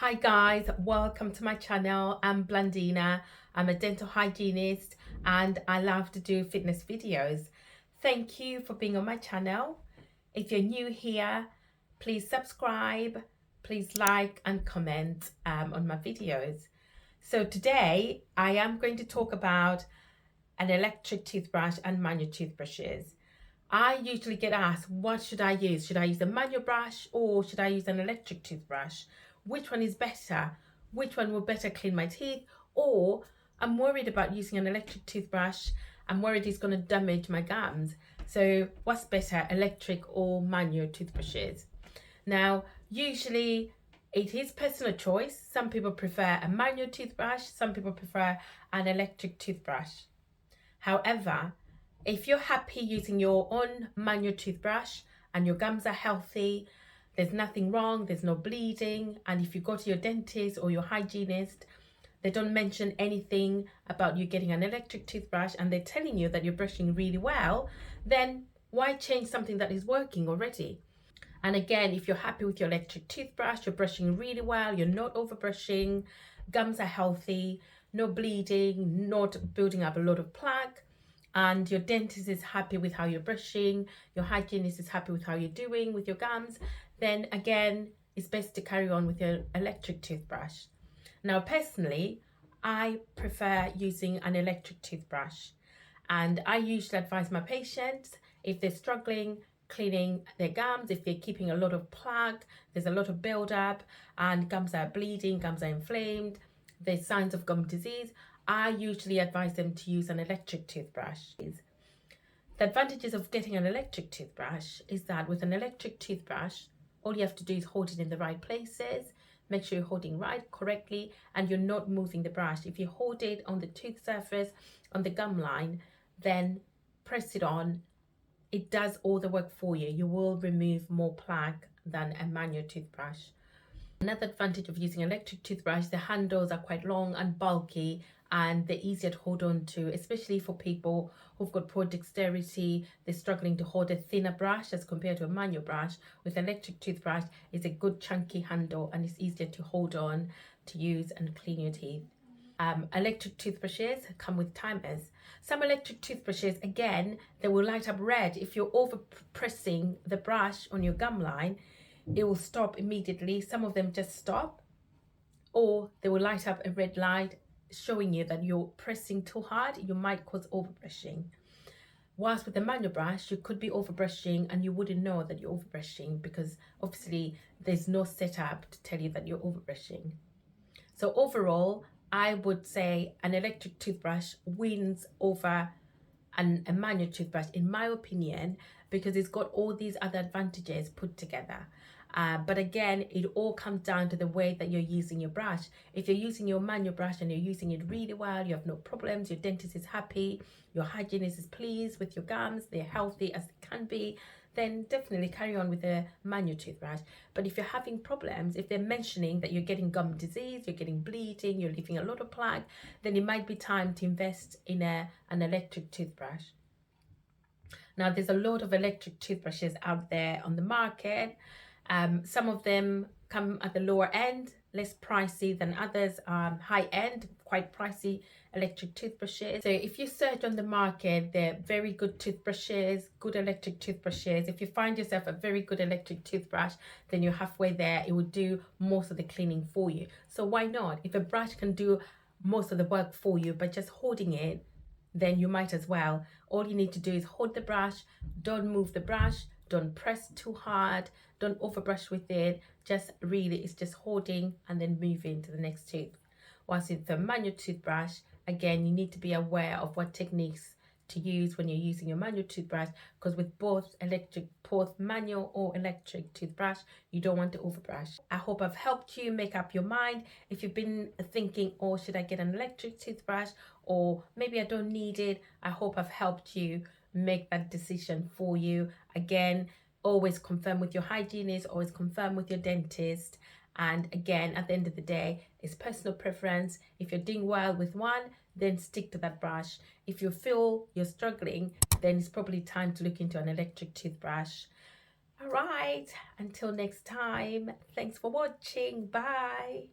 Hi guys, welcome to my channel. I'm Blandina. I'm a dental hygienist and I love to do fitness videos. Thank you for being on my channel. If you're new here, please subscribe, please like and comment on my videos. So today I am going to talk about an electric toothbrush and manual toothbrushes. I usually get asked, what should I use? Should I use a manual brush or should I use an electric toothbrush? Which one is better? Which one will better clean my teeth? Or I'm worried about using an electric toothbrush. I'm worried it's going to damage my gums. So what's better, electric or manual toothbrushes? Now, usually it is personal choice. Some people prefer a manual toothbrush. Some people prefer an electric toothbrush. However, if you're happy using your own manual toothbrush and your gums are healthy, there's nothing wrong, there's no bleeding, and if you go to your dentist or your hygienist, they don't mention anything about you getting an electric toothbrush and they're telling you that you're brushing really well, then why change something that is working already? And again, if you're happy with your electric toothbrush, you're brushing really well, you're not overbrushing, gums are healthy, no bleeding, not building up a lot of plaque, and your dentist is happy with how you're brushing, your hygienist is happy with how you're doing with your gums, then again, it's best to carry on with your electric toothbrush. Now, personally, I prefer using an electric toothbrush, and I usually advise my patients if they're struggling cleaning their gums, if they're keeping a lot of plaque, there's a lot of buildup, and gums are bleeding, gums are inflamed, there's signs of gum disease, I usually advise them to use an electric toothbrush. The advantages of getting an electric toothbrush is that with an electric toothbrush, all you have to do is hold it in the right places, make sure you're holding right correctly, and you're not moving the brush. If you hold it on the tooth surface, on the gum line, then press it on. It does all the work for you. You will remove more plaque than a manual toothbrush. Another advantage of using an electric toothbrush, the handles are quite long and bulky and they're easier to hold on to, especially for people who've got poor dexterity. They're struggling to hold a thinner brush as compared to a manual brush. With an electric toothbrush, it's a good chunky handle and it's easier to hold on, to use and clean your teeth. Electric toothbrushes come with timers. Some electric toothbrushes, again, they will light up red. If you're over pressing the brush on your gum line, it will stop immediately. Some of them just stop, or they will light up a red light showing you that you're pressing too hard. You might cause overbrushing. Whilst with a manual brush, you could be overbrushing and you wouldn't know that you're overbrushing because obviously there's no setup to tell you that you're overbrushing. So overall, I would say an electric toothbrush wins over a manual toothbrush, in my opinion, because it's got all these other advantages put together. But again, it all comes down to the way that you're using your brush. If you're using your manual brush and you're using it really well, you have no problems, your dentist is happy, your hygienist is pleased with your gums, they're healthy as they can be, then definitely carry on with a manual toothbrush. But if you're having problems, if they're mentioning that you're getting gum disease, you're getting bleeding, you're leaving a lot of plaque, then it might be time to invest in an electric toothbrush. Now, there's a lot of electric toothbrushes out there on the market. Some of them come at the lower end, less pricey than others, high end, quite pricey electric toothbrushes. So if you search on the market, they're very good toothbrushes, good electric toothbrushes. If you find yourself a very good electric toothbrush, then you're halfway there. It will do most of the cleaning for you. So why not? If a brush can do most of the work for you by just holding it, then you might as well. All you need to do is hold the brush, don't move the brush, don't press too hard, don't overbrush with it, just really it's just holding and then moving to the next tooth. Whilst with the manual toothbrush, again, you need to be aware of what techniques to use when you're using your manual toothbrush, because with both manual or electric toothbrush, you don't want to overbrush. I hope I've helped you make up your mind. If you've been thinking, oh, should I get an electric toothbrush, or maybe I don't need it, I hope I've helped you make that decision for you. Again, always confirm with your hygienist, always confirm with your dentist. And again, at the end of the day, it's personal preference. If you're doing well with one, then stick to that brush. If you feel you're struggling, then it's probably time to look into an electric toothbrush. All right, until next time, thanks for watching. Bye.